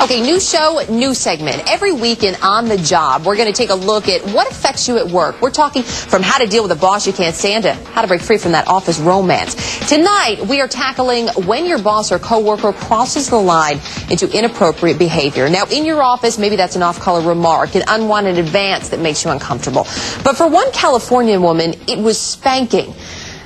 Okay, new show, new segment. Every weekend on the job, we're going to take a look at what affects you at work. We're talking from how to deal with a boss you can't stand to how to break free from that office romance. Tonight, we are tackling when your boss or coworker crosses the line into inappropriate behavior. Now, in your office, maybe that's an off-color remark, an unwanted advance that makes you uncomfortable. But for one Californian woman, it was spanking.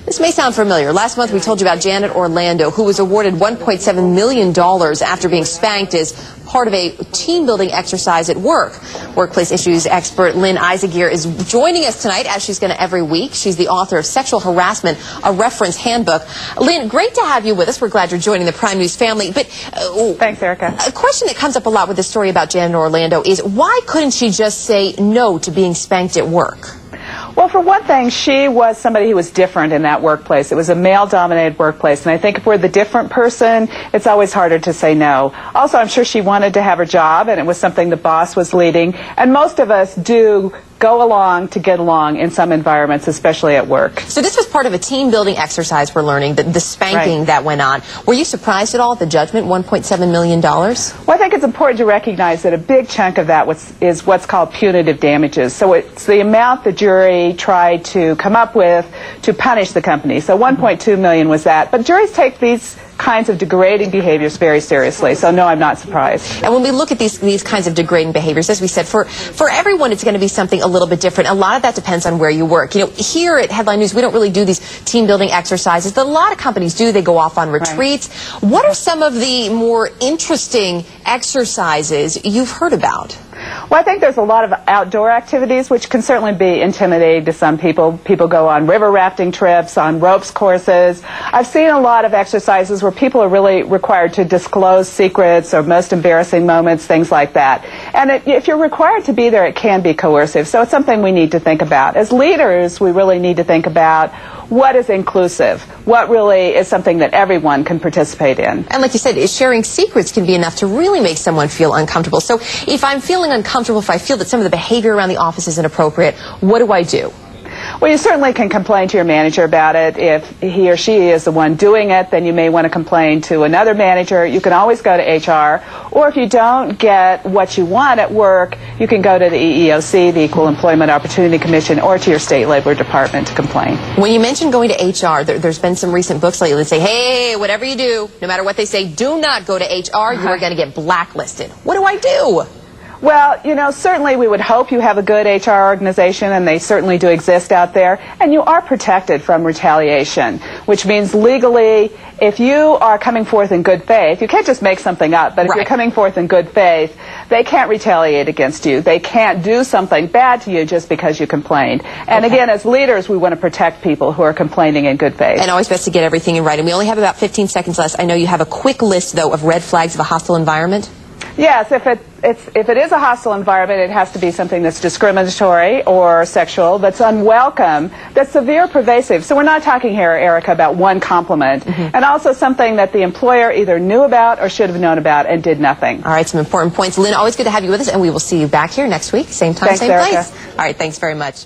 This may sound familiar. Last month, we told you about Janet Orlando, who was awarded $1.7 million after being spanked as part of a team-building exercise at work. Workplace issues expert Lynn Isagear is joining us tonight, as she's going to every week. She's the author of Sexual Harassment, a Reference Handbook. Lynn, great to have you with us. We're glad you're joining the Prime News family. But thanks, Erica. A question that comes up a lot with the story about Janet Orlando is, why couldn't she just say no to being spanked at work? Well, for one thing, she was somebody who was different in that workplace. It was a male-dominated workplace, and I think if we're the different person, it's always harder to say no. Also, I'm sure she wanted to have her job, and it was something the boss was leading, and most of us do go along to get along in some environments, especially at work. So this was part of a team-building exercise, we're learning, the spanking that went on. Were you surprised at all at the judgment, $1.7 million? Well, I think it's important to recognize that a big chunk of that is what's called punitive damages. So it's the amount the jury tried to come up with to punish the company. So $1.2 million was that. But juries take these kinds of degrading behaviors very seriously, so no, I'm not surprised. And when we look at these kinds of degrading behaviors, as we said, for everyone it's going to be something a little bit different. A lot of that depends on where you work. You know, here at Headline News, we don't really do these team-building exercises that a lot of companies do. They go off on retreats. Right. What are some of the more interesting exercises you've heard about? Well, I think there's a lot of outdoor activities which can certainly be intimidating to some people. People go on river rafting trips, on ropes courses. I've seen a lot of exercises where people are really required to disclose secrets or most embarrassing moments, things like that. And if you're required to be there, it can be coercive. So it's something we need to think about. As leaders, we really need to think about what is inclusive, what really is something that everyone can participate in. And like you said, sharing secrets can be enough to really make someone feel uncomfortable. So if I'm feeling uncomfortable, if I feel that some of the behavior around the office is inappropriate, what do I do? Well, you certainly can complain to your manager about it. If he or she is the one doing it, then you may want to complain to another manager. You can always go to HR. Or if you don't get what you want at work, you can go to the EEOC, the Equal Employment Opportunity Commission, or to your state labor department to complain. When you mentioned going to HR, there's been some recent books lately that say, hey, whatever you do, no matter what they say, do not go to HR. You are going to get blacklisted. What do I do? Well, you know, certainly we would hope you have a good HR organization, and they certainly do exist out there, and you are protected from retaliation, which means legally, if you are coming forth in good faith, you can't just make something up, but if you're coming forth in good faith, they can't retaliate against you. They can't do something bad to you just because you complained. And again, as leaders, we want to protect people who are complaining in good faith. And always best to get everything in writing. We only have about 15 seconds left. I know you have a quick list, though, of red flags of a hostile environment. Yes, if it is a hostile environment, it has to be something that's discriminatory or sexual, that's unwelcome, that's severe, pervasive. So we're not talking here, Erica, about one compliment. And also something that the employer either knew about or should have known about and did nothing. All right, some important points. Lynn, always good to have you with us, and we will see you back here next week. Same time, thanks, same Erica. place. All right, thanks very much.